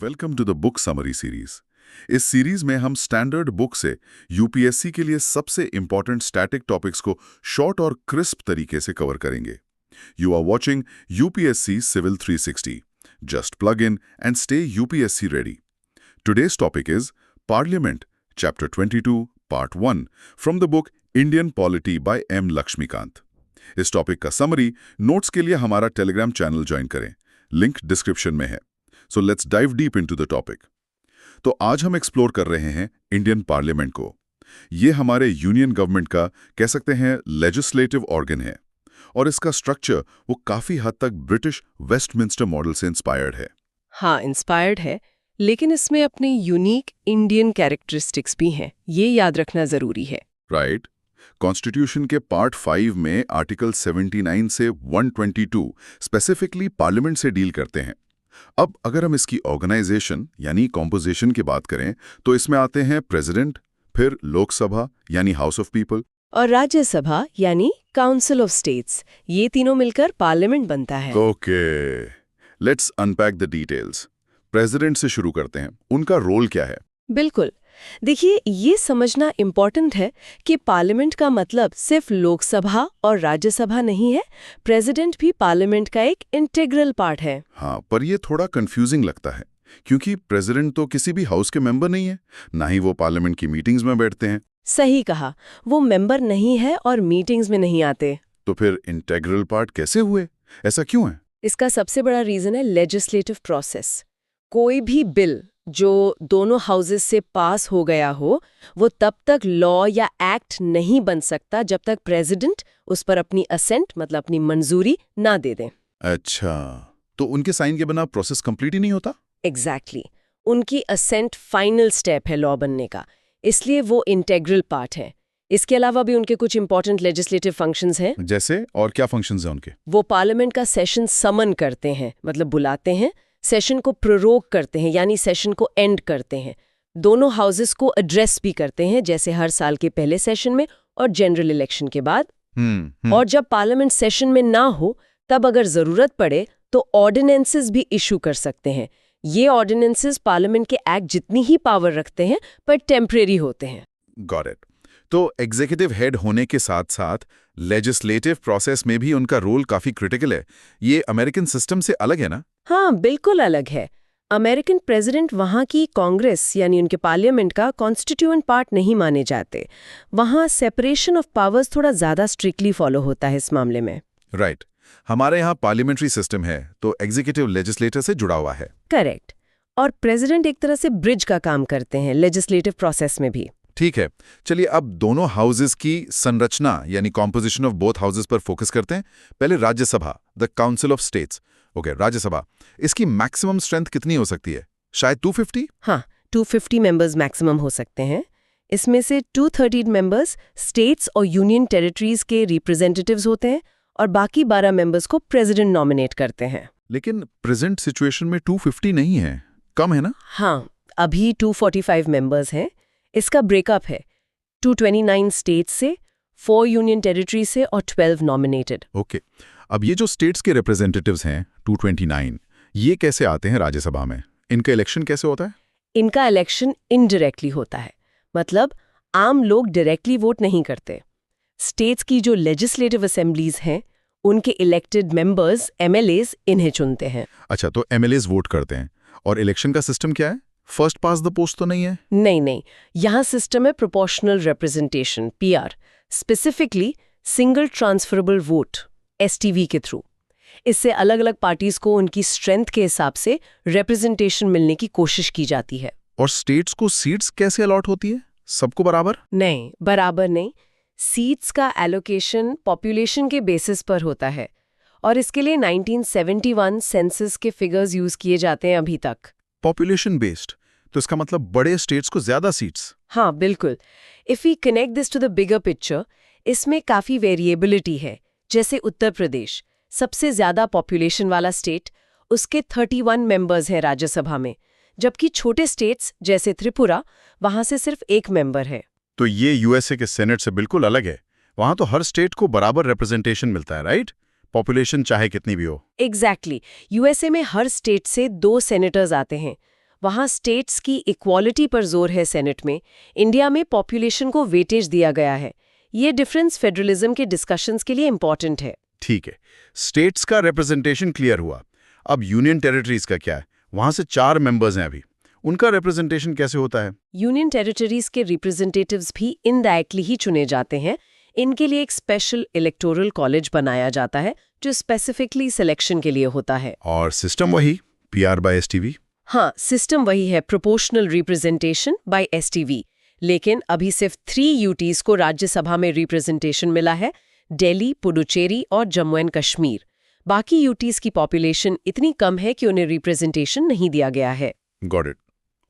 Welcome to the book summary series. इस series में हम स्टैंडर्ड बुक से यूपीएससी के लिए सबसे इंपॉर्टेंट स्टैटिक टॉपिक्स को शॉर्ट और क्रिस्प तरीके से कवर करेंगे। You are watching UPSC civil 360। Just plug in and stay UPSC ready. Today's topic is parliament, chapter 22, part 1 from the book Indian polity by M Laxmikanth. इस topic का summary notes के लिए हमारा Telegram channel join करें, link description में है। So let's dive deep into the topic. तो आज हम एक्सप्लोर कर रहे हैं इंडियन पार्लियामेंट को। ये हमारे यूनियन गवर्नमेंट का कह सकते हैं लेजिस्लेटिव ऑर्गन है, और इसका स्ट्रक्चर वो काफी हद तक ब्रिटिश वेस्टमिंस्टर मॉडल से इंस्पायर्ड है। हाँ, इंस्पायर्ड है, लेकिन इसमें अपनी यूनिक इंडियन कैरेक्टरिस्टिक्स भी हैं, ये याद रखना जरूरी है। राइट। कॉन्स्टिट्यूशन के पार्ट 5 में आर्टिकल 79 से 122 स्पेसिफिकली पार्लियामेंट से डील करते हैं। अब अगर हम इसकी ऑर्गेनाइजेशन यानी कॉम्पोजिशन की बात करें तो इसमें आते हैं प्रेसिडेंट, फिर लोकसभा यानी हाउस ऑफ पीपल, और राज्यसभा यानी काउंसिल ऑफ स्टेट्स। ये तीनों मिलकर पार्लियामेंट बनता है। Okay, let's unpack the details. President से शुरू करते हैं, उनका रोल क्या है? बिल्कुल, देखिए, ये समझना इम्पोर्टेंट है कि पार्लियामेंट का मतलब सिर्फ लोकसभा और राज्यसभा नहीं है। प्रेसिडेंट भी पार्लियामेंट का एक इंटीग्रल पार्ट है। हाँ, पर ये थोड़ा कंफ्यूजिंग लगता है, क्योंकि प्रेसिडेंट तो किसी भी हाउस के मेंबर नहीं है, ना ही वो पार्लियामेंट की मीटिंग्स में बैठते हैं। सही कहा, वो मेंबर नहीं है और मीटिंग्स में नहीं आते। तो फिर इंटीग्रल पार्ट कैसे हुए? ऐसा क्यों है? इसका सबसे बड़ा रीजन है लेजिस्लेटिव प्रोसेस। कोई भी बिल जो दोनों हाउसेस से पास हो गया हो, वो तब तक लॉ या एक्ट नहीं बन सकता जब तक प्रेसिडेंट उस पर अपनी असेंट मतलब अपनी मंजूरी ना दे दें। अच्छा, तो उनके साइन के बिना प्रोसेस कंप्लीट ही नहीं होता? एग्जैक्टली, उनकी असेंट फाइनल स्टेप है लॉ बनने का, इसलिए वो इंटीग्रल पार्ट है। इसके अलावा भी उनके कुछ इंपॉर्टेंट लेजिस्लेटिव फंक्शंस हैं। जैसे और क्या फंक्शंस हैं उनके? वो पार्लियामेंट का सेशन समन करते हैं, मतलब बुलाते हैं, सेशन को प्रोरोग करते हैं यानी सेशन को एंड करते हैं, दोनों हाउसेस को एड्रेस भी करते हैं, जैसे हर साल के पहले सेशन में और जनरल इलेक्शन के बाद। और जब पार्लियामेंट सेशन में ना हो तब अगर जरूरत पड़े तो ऑर्डिनेंसेस भी इशू कर सकते हैं। ये ऑर्डिनेंसेस पार्लियामेंट के एक्ट जितनी ही पावर रखते हैं पर टेम्परेरी होते हैं। Got it. तो एग्जीक्यूटिव हेड होने के साथ साथ लेजिस्लेटिव प्रोसेस में भी उनका रोल काफी क्रिटिकल है। ये अमेरिकन सिस्टम से अलग है ना? हाँ, बिल्कुल अलग है। अमेरिकन प्रेसिडेंट वहाँ की कांग्रेस यानी उनके पार्लियामेंट का कॉन्स्टिट्यूएंट पार्ट नहीं माने जाते। वहाँ सेपरेशन ऑफ पावर्स थोड़ा ज्यादा स्ट्रिक्टली फॉलो होता है इस मामले में। राइट। हमारे यहाँ पार्लियामेंट्री सिस्टम है तो एग्जीक्यूटिव लेजिस्लेटर से जुड़ा हुआ है। करेक्ट। और प्रेसिडेंट एक तरह से ब्रिज का काम करते हैं लेजिस्लेटिव प्रोसेस में भी। ठीक है, चलिए अब दोनों हाउसेस की संरचना यानी कॉम्पोजिशन ऑफ बोथ हाउसेस पर फोकस करते हैं। पहले Rajya Sabha, the council of states. Okay, Rajya Sabha, इसकी मैक्सिमम स्ट्रेंथ कितनी हो सकती है? शायद 250? हाँ, 250 मेंबर्स मैक्सिमम हो सकते हैं। इसमें से 230 मेंबर्स स्टेट्स और यूनियन टेरिटरीज के रिप्रेजेंटेटिव्स होते हैं और बाकी 12 मेंबर्स को प्रेसिडेंट नॉमिनेट करते हैं। लेकिन प्रेजेंट सिचुएशन में 250 नहीं है, कम है ना? हाँ, अभी 245 मेंबर्स हैं। इसका ब्रेकअप है 229 स्टेट्स से, 4 यूनियन टेरिटरी से और 12 नॉमिनेटेड। ओके, अब ये जो स्टेट्स के रिप्रेजेंटेटिव्स हैं 229, ये कैसे आते हैं राज्यसभा में? इनका इलेक्शन कैसे होता है? इनका इलेक्शन इनडायरेक्टली होता है, मतलब आम लोग डायरेक्टली वोट नहीं करते। स्टेट्स की जो लेजिस्लेटिव असेंबलीज हैं, उनके इलेक्टेड मेंबर्स एमएलएज इन्हें चुनते हैं। अच्छा, तो एमएलएज वोट करते हैं। और इलेक्शन का सिस्टम क्या है? फर्स्ट पास द पोस्ट तो नहीं है? नहीं, यहाँ सिस्टम है proportional representation, PR, specifically single transferable vote, STV के थ्रू। इससे अलग अलग पार्टीज को उनकी स्ट्रेंथ के हिसाब से रिप्रेजेंटेशन मिलने की कोशिश की जाती है। और स्टेट्स को सीट्स कैसे अलॉट होती है? सबको बराबर? नहीं, बराबर नहीं। सीट्स का एलोकेशन पॉपुलेशन के बेसिस पर होता है, और इसके लिए 1971 सेंसस के फिगर्स यूज किए जाते हैं अभी तक। पॉपुलेशन बेस्ड, तो इसका मतलब बड़े स्टेट्स को ज्यादा सीट्स? हाँ, बिल्कुल। If we connect this to the bigger picture, इसमें काफी वेरिएबिलिटी है। जैसे उत्तर प्रदेश सबसे ज्यादा पॉपुलेशन वाला स्टेट, उसके 31 मेंबर्स हैं राज्यसभा में, जबकि छोटे स्टेट्स जैसे त्रिपुरा, वहां से सिर्फ 1 मेंबर है। तो ये यूएसए के सेनेट से बिल्कुल अलग है। वहां तो हर स्टेट को बराबर रिप्रेजेंटेशन मिलता है, राइट? पॉपुलेशन चाहे कितनी भी हो। एग्जैक्टली। यूएसए में हर स्टेट से 2 सेनेटर्स आते हैं। वहाँ स्टेट्स की इक्वालिटी पर जोर है सेनेट में, इंडिया में पॉपुलेशन को वेटेज दिया गया है। ये डिफरेंस फेडरलिज्म के डिस्कशंस के लिए इम्पॉर्टेंट है। ठीक है, स्टेट्स का रिप्रेजेंटेशन क्लियर हुआ। अब यूनियन टेरिटरीज का क्या है? वहां से 4 मेंबर्स हैं अभी, उनका रिप्रेजेंटेशन कैसे होता है? यूनियन टेरिटरीज के रिप्रेजेंटेटिव्स भी इनडायरेक्टली ही चुने जाते हैं। इनके लिए एक स्पेशल इलेक्टोरल कॉलेज बनाया जाता है जो स्पेसिफिकली सिलेक्शन के लिए होता है। और सिस्टम वही PR/STV? हाँ, सिस्टम वही है, प्रोपोर्शनल रिप्रेजेंटेशन बाय STV। लेकिन अभी सिर्फ 3 यूटीज को राज्यसभा में रिप्रेजेंटेशन मिला है, दिल्ली, पुडुचेरी और जम्मू एंड कश्मीर। बाकी यूटीज की पॉपुलेशन इतनी कम है कि उन्हें रिप्रेजेंटेशन नहीं दिया गया है। Got it.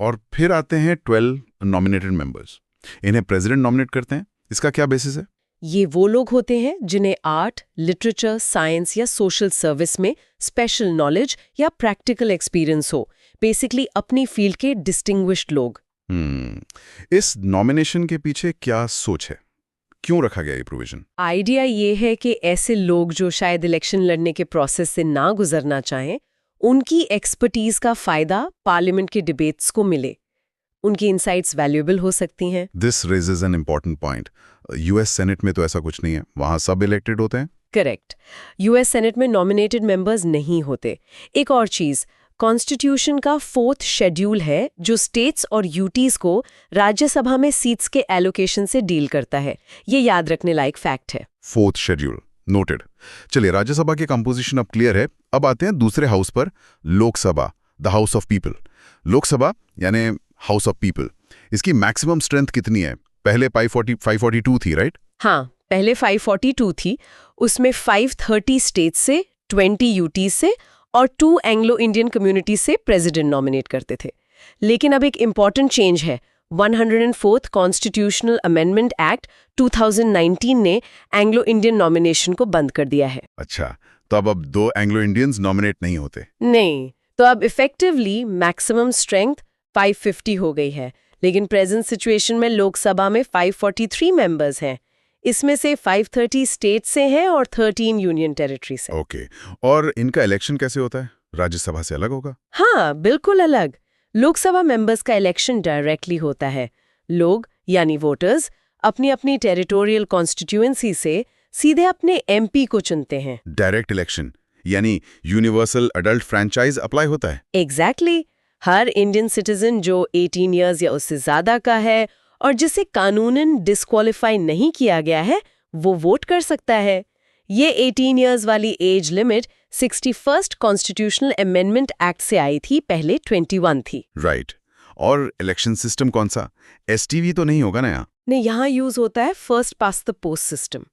और फिर आते हैं 12 नॉमिनेटेड मेंबर्स। इन्हें प्रेसिडेंट नॉमिनेट करते हैं, इसका क्या बेसिस है? ये वो लोग होते हैं जिन्हें आर्ट, लिटरेचर, साइंस या सोशल सर्विस में स्पेशल नॉलेज या प्रैक्टिकल एक्सपीरियंस हो, बेसिकली अपनी फील्ड के डिस्टिंग्विश्ड लोग। इस नॉमिनेशन के पीछे क्या सोच है? क्यों रखा गया ये प्रोविजन? आइडिया ये है कि ऐसे लोग जो शायद इलेक्शन लड़ने के प्रोसेस से ना गुजरना चाहें, उनकी एक्सपर्टीज का फायदा पार्लियामेंट के डिबेट्स को मिले। उनकी इनसाइट्स वैल्यूएबल हो सकती हैं। This raises an important point. US senate में तो ऐसा कुछ नहीं है, वहां सब इलेक्टेड होते हैं। करेक्ट, US सेनेट में नॉमिनेटेड मेंबर्स नहीं होते। एक और चीज, कॉन्स्टिट्यूशन का 4th शेड्यूल है जो स्टेट्स और यूटीज को राज्यसभा में सीट्स के एलोकेशन से डील करता है। ये याद रखने लायक फैक्ट है। 4th schedule noted. चलिए, राज्यसभा की कंपोजिशन अब क्लियर है। अब आते हैं दूसरे हाउस पर, Lok Sabha, the house of people. Lok Sabha यानी हाउस ऑफ पीपल, इसकी मैक्सिमम स्ट्रेंथ कितनी है? पहले 542 थी, राइट? हाँ, पहले 542 थी। उसमें 530 स्टेट्स से, 20 यूटीज से और 2 एंग्लो इंडियन कम्युनिटी से प्रेसिडेंट नॉमिनेट करते थे। लेकिन अब एक इम्पॉर्टेंट चेंज है। 104th कॉन्स्टिट्यूशनल अमेंडमेंट एक्ट 2019 ने एंग्लो इंडियन नॉमिनेशन को बंद कर दिया है। अच्छा, तो अब 2 एंग्लो इंडियंस नॉमिनेट नहीं होते? नहीं, तो अब इफेक्टिवली मैक्सिमम स्ट्रेंथ 550 हो गई है। लेकिन प्रेजेंट सिचुएशन में लोकसभा में 543 मेंबर्स हैं। इसमें से 530 स्टेट से हैं और 13 यूनियन टेरिटरी से। ओके, और इनका इलेक्शन कैसे होता है? राज्यसभा से अलग होगा? हाँ, बिल्कुल अलग। लोकसभा मेंबर्स का इलेक्शन डायरेक्टली होता है। लोग यानी वोटर्स अपनी अपनी टेरिटोरियल कॉन्स्टिट्यूएंसी से सीधे अपने MP को चुनते हैं। डायरेक्ट इलेक्शन यानी यूनिवर्सल अडल्ट फ्रैंचाइज अप्लाई होता है? एग्जैक्टली। हर इंडियन सिटीजन जो 18 इयर्स या उससे ज्यादा का है और जिसे कानूनन डिस्क्वालीफाई नहीं किया गया है, वो वोट कर सकता है। ये 18 इयर्स वाली age limit 61st constitutional amendment act से आई थी, पहले 21 थी। राइट। और इलेक्शन सिस्टम कौन सा? STV तो नहीं होगा ना यहाँ? नहीं, यहाँ यूज होता है first past the post system.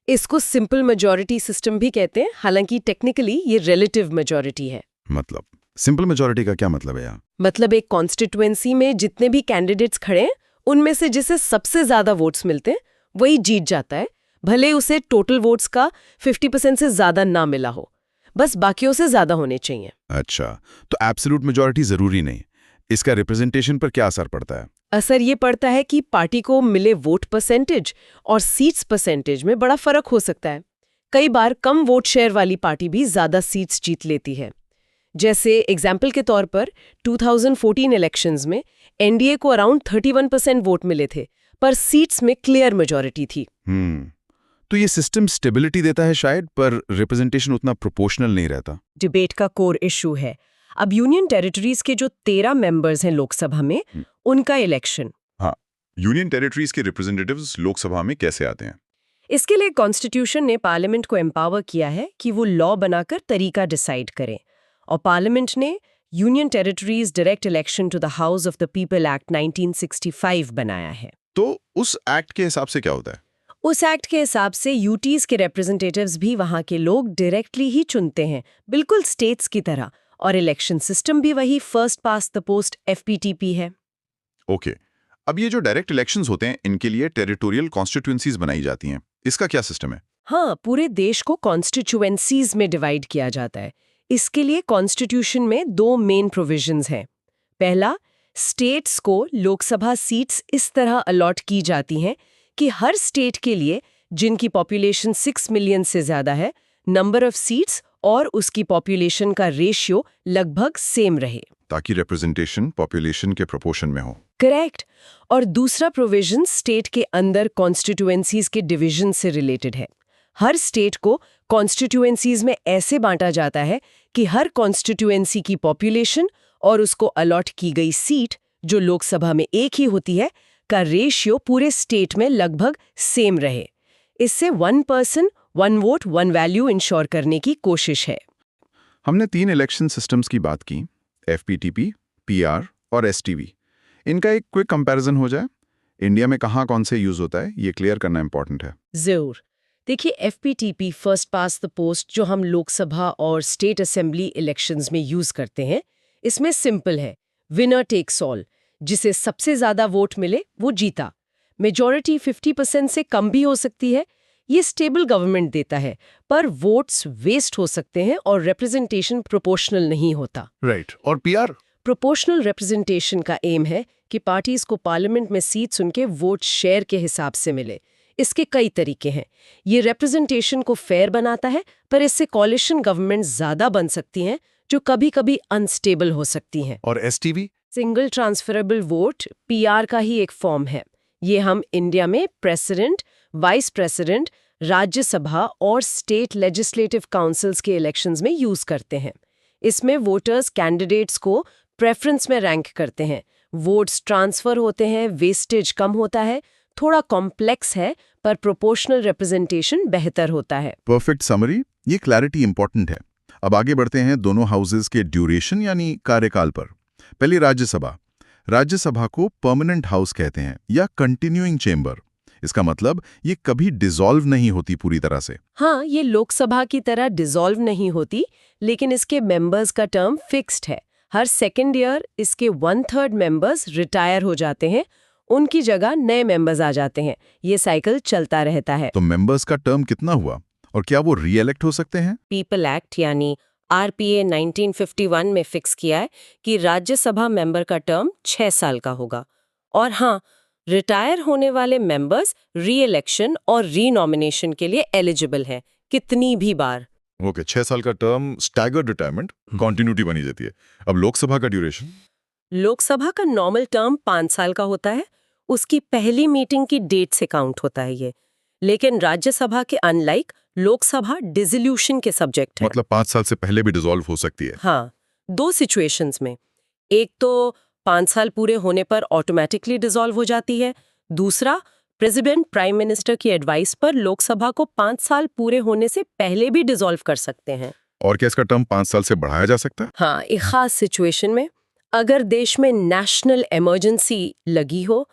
इसको सिंपल मेजॉरिटी सिस्टम भी कहते हैं, हालांकि टेक्निकली ये रिलेटिव मेजॉरिटी है। मतलब सिंपल मेजॉरिटी का क्या मतलब है यहाँ? मतलब एक कॉन्स्टिट्यूएंसी में जितने भी कैंडिडेट्स खड़े हैं, उनमें से जिसे सबसे ज्यादा वोट्स मिलते हैं वही जीत जाता है, भले उसे टोटल वोट्स का 50% से ज्यादा ना मिला हो, बस बाकियों से ज्यादा होने चाहिए। अच्छा, तो एब्सोल्यूट मेजॉरिटी जरूरी नहीं। इसका रिप्रेजेंटेशन पर क्या असर पड़ता है? असर ये पड़ता है कि पार्टी को मिले वोट परसेंटेज और सीट्स परसेंटेज में बड़ा फर्क हो सकता है। कई बार कम वोट शेयर वाली पार्टी भी ज्यादा सीट्स जीत लेती है। जैसे एग्जाम्पल के तौर पर 2014 इलेक्शंस में NDA को अराउंड 31% वोट मिले थे, पर सीट्स में क्लियर मेजॉरिटी थी। तो ये सिस्टम स्टेबिलिटी देता है शायद, पर रिप्रेजेंटेशन उतना प्रोपोर्शनल नहीं रहता। डिबेट का कोर इशू है। अब यूनियन टेरिटरीज के जो 13 मेंबर्स हैं लोकसभा में, उनका इलेक्शन। हाँ, यूनियन टेरिटरीज के रिप्रेजेंटेटिव्स लोकसभा में कैसे आते हैं? इसके लिए कॉन्स्टिट्यूशन ने पार्लियामेंट को एम्पावर किया है कि वो लॉ बनाकर तरीका डिसाइड करें, और पार्लियामेंट ने union territories direct election to the house of the people act 1965 बनाया है। तो उस एक्ट के हिसाब से क्या होता है? उस एक्ट के हिसाब से यूटीज के रिप्रेजेंटेटिव्स भी वहां के लोग डायरेक्टली ही चुनते हैं, बिल्कुल स्टेट्स की तरह, और इलेक्शन सिस्टम भी वही first past the post FPTP है। ओके, अब ये जो डायरेक्ट इलेक्शंस होते हैं, इनके लिए टेरिटोरियल कॉन्स्टिट्यूएंसीज बनाई जाती हैं। इसका क्या सिस्टम है? हाँ, पूरे देश को कॉन्स्टिट्यूएंसीज में डिवाइड किया जाता है। इसके लिए कॉन्स्टिट्यूशन में 2 मेन प्रोविजंस हैं। पहला, स्टेट्स को लोकसभा सीट्स इस तरह अलॉट की जाती हैं कि हर स्टेट के लिए जिनकी पॉपुलेशन 6 मिलियन से ज्यादा है, नंबर ऑफ सीट्स और उसकी पॉपुलेशन का रेशियो लगभग सेम रहे। ताकि रिप्रेजेंटेशन पॉपुलेशन के प्रोपोर्शन में हो। करेक्ट। और दूसरा प्रोविजन स्टेट के अंदर कॉन्स्टिट्यूएंसीज के डिवीजन से रिलेटेड है। हर स्टेट को कॉन्स्टिट्यूएंसीज में ऐसे बांटा जाता है कि हर कॉन्स्टिट्यूएंसी की पॉपुलेशन और उसको अलॉट की गई सीट, जो लोकसभा में एक ही होती है, का रेशियो पूरे स्टेट में लगभग सेम रहे। इससे 1 पर्सन 1 वोट 1 वैल्यू इंश्योर करने की कोशिश है। हमने 3 इलेक्शन सिस्टम्स की बात की, FPTP, PR और STV। इनका एक क्विक कंपैरिजन हो जाए। इंडिया में कहाँ कौन से यूज होता है, ये क्लियर करना इंपॉर्टेंट है। जरूर। देखिए, FPTP first pass the post जो हम लोकसभा और स्टेट असेंबली इलेक्शंस में यूज करते हैं, इसमें सिंपल है, विनर टेक्स ऑल। जिसे सबसे ज्यादा वोट मिले वो जीता। मेजॉरिटी 50% से कम भी हो सकती है। ये स्टेबल गवर्नमेंट देता है, पर वोट्स वेस्ट हो सकते हैं और रिप्रेजेंटेशन प्रोपोर्शनल नहीं होता। राइट। और PR? प्रोपोर्शनल रिप्रेजेंटेशन का एम है कि पार्टीज को पार्लियामेंट में सीट्स उनके वोट शेयर के हिसाब से मिले। इसके कई तरीके हैं। ये रिप्रेजेंटेशन को फेयर बनाता है, पर इससे कॉलिशन गवर्नमेंट ज्यादा बन सकती हैं, जो कभी-कभी अनस्टेबल हो सकती हैं। और STV? Single transferable vote PR का ही एक फॉर्म है। ये हम इंडिया में प्रेसिडेंट, वाइस प्रेसिडेंट, राज्यसभा और स्टेट लेजिस्लेटिव काउंसिल्स के इलेक्शंस में यूज करते हैं। इसमें वोटर्स कैंडिडेट्स को प्रेफरेंस में रैंक करते हैं, वोट्स ट्रांसफर होते हैं, वेस्टेज कम होता है, थोड़ा कॉम्प्लेक्स है, पर प्रोपोर्शनल रिप्रेजेंटेशन बेहतर होता है। Perfect summary. ये क्लैरिटी इंपॉर्टेंट है। अब आगे बढ़ते हैं दोनों हाउसेज के ड्यूरेशन यानी कार्यकाल पर। पहली राज्यसभा। राज्यसभा को परमानेंट हाउस कहते हैं या कंटिन्यूइंग चेंबर। इसका मतलब ये कभी डिसॉल्व नहीं होती पूरी तरह से। हाँ, ये लोकसभा की तरह डिसॉल्व नहीं होती, लेकिन इसके मेंबर्स का टर्म फिक्स्ड है। हर सेकेंड ईयर इसके 1/3 मेंबर्स रिटायर हो जाते हैं, उनकी जगह नए मेंबर्स आ जाते हैं। ये साइकिल चलता रहता है। तो मेंबर्स का टर्म कितना हुआ और क्या वो रीइलेक्ट हो सकते हैं? पीपल एक्ट यानी RPA 1951 में फिक्स किया है कि राज्यसभा मेंबर का टर्म 6 साल का होगा। और हाँ, रिटायर होने वाले मेंबर्स री-इलेक्शन और री-नॉमिनेशन के लिए एलिजिबल हैं, कितनी भी बार। ओके, 6 साल का टर्म, स्टैगर्ड रिटायरमेंट, कॉन्टिन्यूटी बनी जाती है। अब लोकसभा का ड्यूरेशन? लोकसभा का नॉर्मल टर्म 5 साल का होता है। उसकी पहली मीटिंग की डेट से काउंट होता है ये। लेकिन राज्यसभा के अनलाइक लोकसभा डिसोल्यूशन के सब्जेक्ट है। मतलब 5 साल से पहले भी डिसॉल्व हो सकती है? हाँ, 2 सिचुएशंस में। एक तो 5 साल पूरे होने पर ऑटोमेटिकली डिसॉल्व हो जाती है। दूसरा, प्रेसिडेंट प्राइम मिनिस्टर की एडवाइस पर लोकसभा को 5 साल पूरे होने से पहले भी डिसॉल्व कर सकते हैं। और क्या इसका टर्म 5 साल से बढ़ाया जा सकता है? हाँ, एक खास सिचुएशन में, अगर देश में नेशनल इमरजेंसी लगी हो,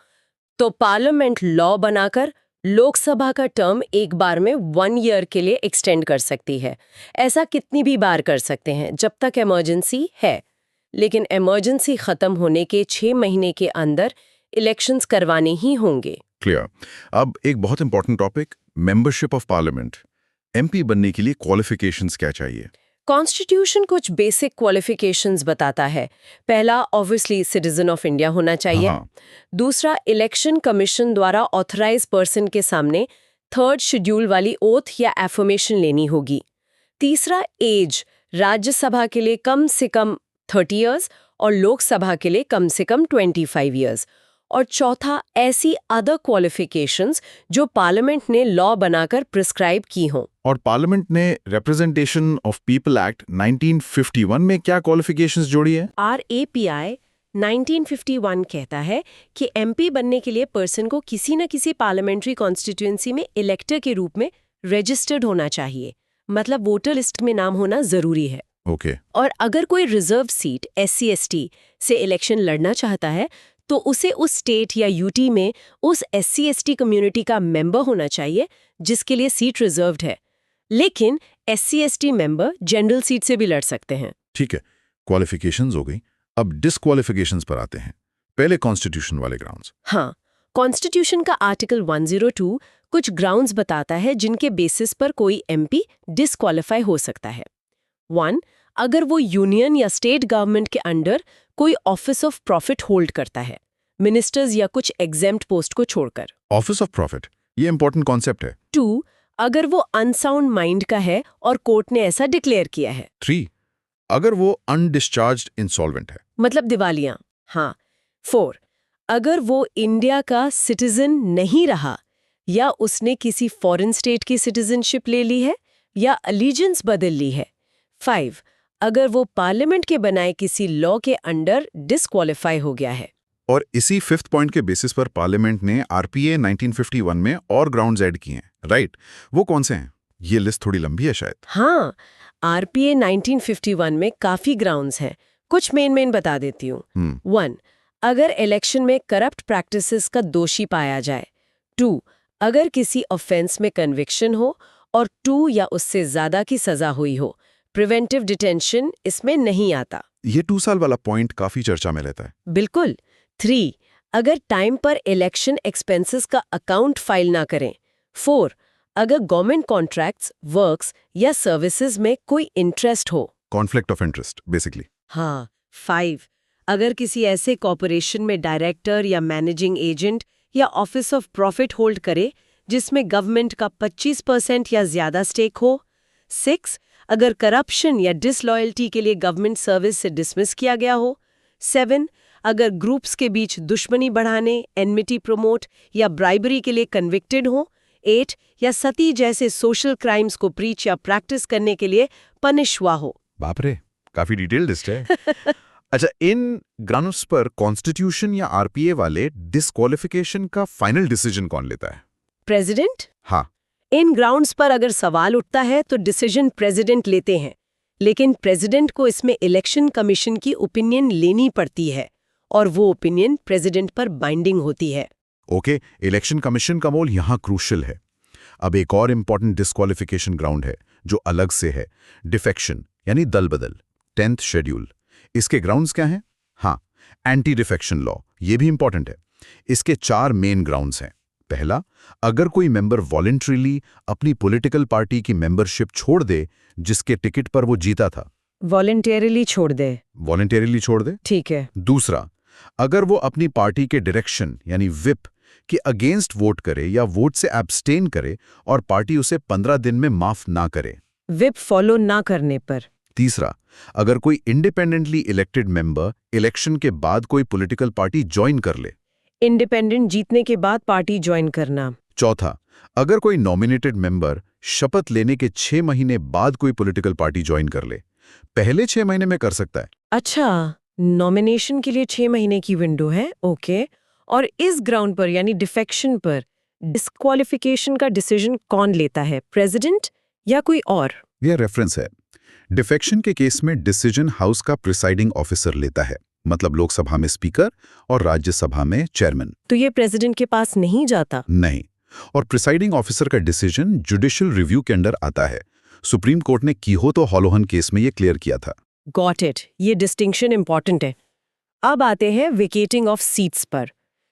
तो पार्लियामेंट लॉ बनाकर लोकसभा का टर्म एक बार में 1 ईयर के लिए एक्सटेंड कर सकती है। ऐसा कितनी भी बार कर सकते हैं जब तक इमरजेंसी है। लेकिन इमरजेंसी खत्म होने के 6 महीने के अंदर इलेक्शंस करवाने ही होंगे। क्लियर। अब एक बहुत important topic, membership of parliament. MP बनने के लिए क्वालिफिकेशंस क्या चाहिए? कॉन्स्टिट्यूशन कुछ बेसिक क्वालिफिकेशंस बताता है। पहला, ऑब्वियसली सिटीजन ऑफ इंडिया होना चाहिए। हाँ। दूसरा, इलेक्शन कमीशन द्वारा ऑथराइज पर्सन के सामने 3rd शेड्यूल वाली ओथ या एफर्मेशन लेनी होगी। तीसरा, एज, राज्यसभा के लिए कम से कम 30 इयर्स और लोकसभा के लिए कम से कम 25 इयर्स। और चौथा, ऐसी अदर क्वालिफिकेशंस जो पार्लियामेंट ने लॉ बनाकर प्रिस्क्राइब की हों। और पार्लियामेंट ने रिप्रेजेंटेशन ऑफ पीपल एक्ट 1951 में क्या क्वालिफिकेशंस जोड़ी है? RAPI 1951 कहता है कि MP बनने के लिए पर्सन को किसी न किसी पार्लियामेंट्री कॉन्स्टिट्यूएंसी में इलेक्टर के रूप में रजिस्टर्ड होना चाहिए। मतलब वोटर लिस्ट में नाम होना जरूरी है। ओके। और अगर कोई रिजर्व सीट SC/ST से इलेक्शन लड़ना चाहता है, तो उसे उस स्टेट या UT में उस SC/ST कम्युनिटी का मेंबर होना चाहिए जिसके लिए सीट रिजर्व्ड है। लेकिन SC/ST मेंबर जनरल सीट से भी लड़ सकते हैं। ठीक है, क्वालिफिकेशंस हो गई। अब डिस्क्वालिफिकेशंस पर आते हैं। पहले कॉन्स्टिट्यूशन वाले ग्राउंड्स। हाँ, कॉन्स्टिट्यूशन का आर्टिकल 102 कुछ ग्राउंड्स बताता है जिनके बेसिस पर कोई MP डिस्क्वालीफाई हो सकता है। 1, अगर वो यूनियन या स्टेट गवर्नमेंट के अंडर कोई ऑफिस ऑफ प्रॉफिट होल्ड करता है, मिनिस्टर्स या कुछ एग्जेम्प्ट पोस्ट को छोड़कर। ऑफिस ऑफ प्रॉफिट, ये इंपॉर्टेंट कॉन्सेप्ट है। 2, अगर वो अनसाउंड माइंड का है और कोर्ट ने ऐसा डिक्लेयर किया है। 3, अगर वो अनडिस्चार्ज्ड इंसॉल्वेंट है। मतलब दिवालिया। हाँ। 4, अगर वो इंडिया का सिटीजन नहीं रहा या उसने किसी फॉरेन स्टेट की सिटीजनशिप ले ली है या अलीजेंस बदल ली है। 5, अगर वो पार्लियामेंट के बनाए किसी लॉ के अंडर डिस्क्वालीफाई हो गया है। और इसी 5th पॉइंट के बेसिस पर पार्लियामेंट ने आरपीए 1951 में और ग्राउंड्स ऐड किए हैं, राइट? वो कौन से हैं? ये लिस्ट थोड़ी लंबी है शायद। हाँ, आरपीए 1951 में काफी ग्राउंड्स हैं। कुछ मेन बता देती हूँ। 1, अगर इलेक्शन में करप्ट प्रैक्टिसेस का दोषी पाया जाए। 2, अगर किसी ऑफेंस में कन्विक्शन हो और 2 या उससे ज्यादा की सजा हुई हो। प्रिवेंटिव डिटेंशन इसमें नहीं आता। ये 2 साल वाला पॉइंट काफी चर्चा में रहता है। बिल्कुल। 3, अगर टाइम पर इलेक्शन एक्सपेंसेस का अकाउंट फाइल ना करें। 4, अगर गवर्नमेंट कॉन्ट्रैक्ट्स, वर्क्स या सर्विसेज में कोई इंटरेस्ट हो। Conflict of interest basically. हाँ। 5, अगर किसी ऐसे कॉर्पोरेशन में डायरेक्टर या मैनेजिंग एजेंट या ऑफिस ऑफ प्रॉफिट होल्ड करे जिसमें गवर्नमेंट का 25% या ज्यादा स्टेक हो। 6, अगर करप्शन या डिसलॉयल्टी के लिए गवर्नमेंट सर्विस से डिसमिस किया गया हो। 7, अगर ग्रुप्स के बीच दुश्मनी बढ़ाने, एनमिटी प्रमोट या ब्राइबरी के लिए कन्विक्टेड हो। 8, या सती जैसे सोशल क्राइम्स को प्रीच या प्रैक्टिस करने के लिए पनिश हुआ हो। बाप रे, काफी डिटेल लिस्ट है। अच्छा, इन ग्राउंड्स पर कॉन्स्टिट्यूशन या आरपीए वाले डिस्क्वालिफिकेशन का फाइनल डिसीजन कौन लेता है? प्रेसिडेंट? हाँ। इन ग्राउंड्स पर अगर सवाल उठता है तो डिसीजन प्रेसिडेंट लेते हैं, लेकिन प्रेसिडेंट को इसमें इलेक्शन कमीशन की ओपिनियन लेनी पड़ती है और वो ओपिनियन प्रेसिडेंट पर बाइंडिंग होती है। ओके, इलेक्शन कमीशन का रोल यहाँ क्रूशियल है। अब एक और इंपॉर्टेंट डिस्क्वालिफिकेशन ग्राउंड है जो अलग से है, डिफेक्शन यानी दल बदल, 10th शेड्यूल। इसके ग्राउंड्स क्या हैं? हाँ, एंटी डिफेक्शन लॉ, ये भी इंपॉर्टेंट है। इसके 4 मेन ग्राउंड्स हैं। पहला, अगर कोई मेंबर वॉलंटरीली अपनी पॉलिटिकल पार्टी की मेंबरशिप छोड़ दे जिसके टिकट पर वो जीता था। वॉलंटियरली छोड़ दे। वॉलंटरीली छोड़ दे, ठीक है। दूसरा, अगर वो अपनी पार्टी के डायरेक्शन यानी विप के अगेंस्ट वोट करे या वोट से एब्सटेन करे और पार्टी उसे 15 दिन में माफ ना करे। विप फॉलो ना करने पर। तीसरा, अगर कोई इंडिपेंडेंटली इलेक्टेड मेंबर इलेक्शन के बाद कोई पॉलिटिकल पार्टी ज्वाइन कर ले। इंडिपेंडेंट जीतने के बाद पार्टी ज्वाइन करना। चौथा, अगर कोई नॉमिनेटेड मेंबर शपथ लेने के 6 महीने बाद कोई पॉलिटिकल पार्टी ज्वाइन कर ले। पहले 6 महीने में कर सकता है। अच्छा, नॉमिनेशन के लिए 6 महीने की विंडो है। ओके। और इस ग्राउंड पर यानी डिफेक्शन पर डिस्क्वालिफिकेशन का डिसीजन कौन लेता है, प्रेसिडेंट या कोई और? यह रेफरेंस है। डिफेक्शन के केस में डिसीजन हाउस का प्रिसाइडिंग ऑफिसर लेता है, मतलब लोकसभा में स्पीकर और राज्यसभा में चेयरमैन। तो ये प्रेसिडेंट के पास नहीं जाता? नहीं। और प्रिसाइडिंग ऑफिसर का डिसीजन जुडिशियल रिव्यू के अंडर आता है। सुप्रीम कोर्ट ने कीहोतो हॉलोहन केस में ये क्लियर किया था। गॉट इट, ये डिस्टिंक्शन इंपॉर्टेंट है। अब आते हैं वेकेटिंग ऑफ सीट्स पर।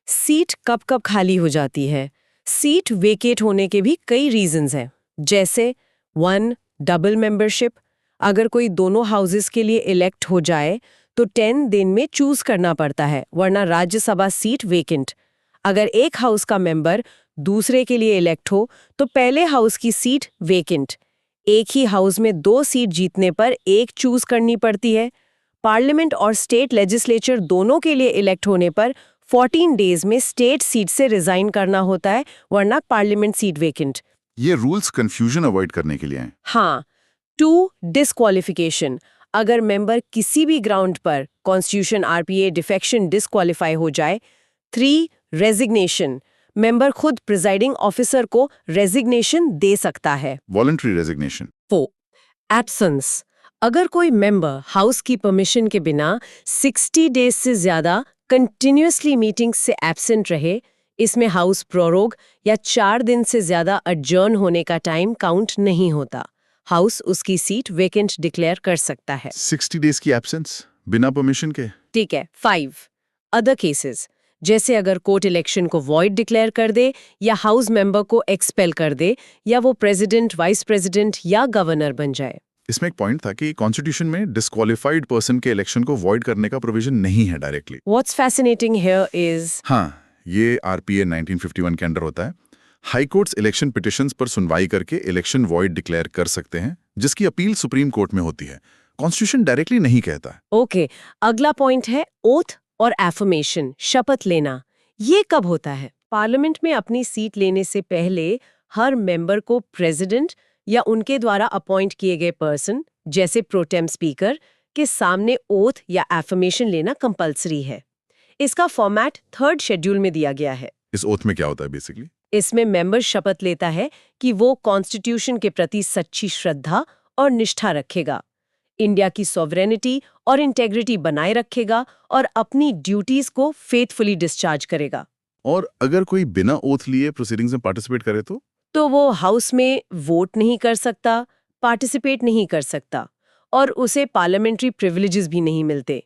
सीट कब कब खाली हो जाती है? सीट वेकेट होने के भी कई रीजंस हैं, जैसे 1, डबल मेंबरशिप। अगर कोई दोनों हाउसेस के लिए इलेक्ट हो जाए तो 10 दिन में चूज करना पड़ता है, वरना राज्यसभा सीट वेकेंट। अगर एक हाउस का मेंबर दूसरे के लिए इलेक्ट हो तो पहले हाउस की सीट वेकेंट। एक ही हाउस में 2 सीट जीतने पर एक चूज करनी पड़ती है। पार्लियामेंट और स्टेट लेजिस्लेचर दोनों के लिए इलेक्ट होने पर 14 डेज में स्टेट सीट से रिजाइन करना होता है, वरना पार्लियामेंट सीट वेकेंट। ये रूल्स कंफ्यूजन अवॉइड करने के लिए हैं। हाँ। 2, डिस्क्वालिफिकेशन। अगर मेंबर किसी भी ग्राउंड पर कॉन्स्टिट्यूशन, आरपीए, डिफेक्शन, डिस्क्वालीफाई हो जाए। 3, रेजिग्नेशन। मेंबर खुद प्रिजाइडिंग ऑफिसर को रेजिग्नेशन दे सकता है, वॉलंटरी रेजिग्नेशन। 4, एब्सेंस। अगर कोई मेंबर हाउस की परमिशन के बिना 60 डेज से ज्यादा कंटिन्यूअसली मीटिंग्स से एब्सेंट रहे, इसमें हाउस प्रोरोग या 4 दिन से ज्यादा अडजर्न होने का टाइम काउंट नहीं होता। हाउस उसकी सीट वेकेंट डिक्लेयर कर सकता है। 60 डेज की एब्सेंस बिना परमिशन के। ठीक है। 5, अदर केसेस, जैसे अगर कोर्ट इलेक्शन को वॉइड डिक्लेयर कर दे या हाउस मेंबर को एक्सपेल कर दे या वो प्रेसिडेंट, वाइस प्रेसिडेंट या गवर्नर बन जाए। इसमें एक पॉइंट था कि कॉन्स्टिट्यूशन में डिस्क्वालिफाइड पर्सन के इलेक्शन को वॉइड करने का प्रोविजन नहीं है directly. What's fascinating here is हाँ, ये आरपीए 1951 के अंडर होता है। हाई कोर्ट्स इलेक्शन पिटिशंस पर सुनवाई करके इलेक्शन वॉइड डिक्लेयर कर सकते हैं, जिसकी अपील सुप्रीम कोर्ट में होती है। कॉन्स्टिट्यूशन डायरेक्टली नहीं कहता है। ओके, अगला पॉइंट है ओथ और एफर्मेशन, शपथ लेना। ये कब होता है? पार्लियामेंट में अपनी सीट लेने से पहले हर मेंबर को प्रेसिडेंट या उनके द्वारा अपॉइंट किए गए पर्सन, जैसे प्रोटेम स्पीकर, के सामने ओथ या एफर्मेशन लेना कंपलसरी है। इसका फॉर्मेट 3rd शेड्यूल में दिया गया है। इस ओथ में क्या होता है बेसिकली? इसमें मेंबर शपथ लेता है कि वो कॉन्स्टिट्यूशन के प्रति सच्ची श्रद्धा और निष्ठा रखेगा, इंडिया की सॉवरेनिटी और इंटेग्रिटी बनाए रखेगा और अपनी ड्यूटीज को फेथफुली डिस्चार्ज करेगा। और अगर कोई बिना ओथ लिए प्रोसीडिंग्स में पार्टिसिपेट करे तो वो हाउस में वोट नहीं कर सकता, पार्टिसिपेट नहीं कर सकता और उसे पार्लियामेंट्री प्रिविलेजेस भी नहीं मिलते,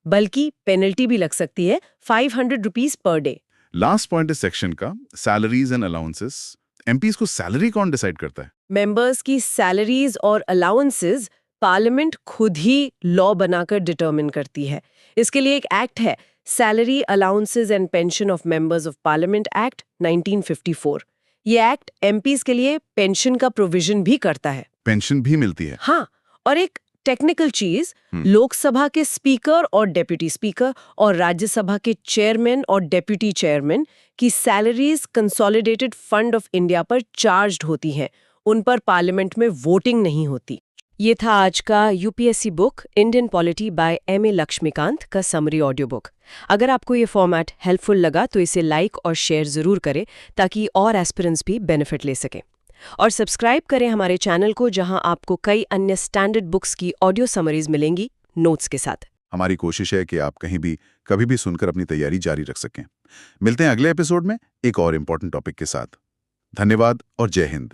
बल्कि पेनल्टी भी लग सकती है, 500 rupees per day. Last point इस सेक्शन का, सैलरीज एंड अलाउंसेस। एमपीज को सैलरी कौन डिसाइड करता है? मेंबर्स की सैलरीज और अलाउंसेस पार्लियामेंट खुद ही लॉ बनाकर डिटरमिन करती है। इसके लिए एक एक्ट है, salary allowances and pension of members of parliament act 1954। ये एक्ट एमपीज के लिए पेंशन का प्रोविजन भी करता है। पेंशन भी मिलती है? हाँ, और एक टेक्निकल चीज, लोकसभा के स्पीकर और डेप्यूटी स्पीकर और राज्यसभा के चेयरमैन और डेप्यूटी चेयरमैन की salaries consolidated fund of India पर चार्ज्ड होती हैं, उन पर पार्लियामेंट में वोटिंग नहीं होती। ये था आज का UPSC book Indian polity by M A. Laxmikanth का समरी ऑडियो बुक। अगर आपको ये फॉर्मेट हेल्पफुल लगा तो इसे लाइक और शेयर जरूर करें ताकि और एस्पिरेंट्स भी बेनिफिट ले सकें। और सब्सक्राइब करें हमारे चैनल को, जहां आपको कई अन्य स्टैंडर्ड बुक्स की ऑडियो समरीज मिलेंगी नोट्स के साथ। हमारी कोशिश है कि आप कहीं भी कभी भी सुनकर अपनी तैयारी जारी रख सकें। मिलते हैं अगले एपिसोड में एक और इम्पोर्टेंट टॉपिक के साथ। धन्यवाद और जय हिंद।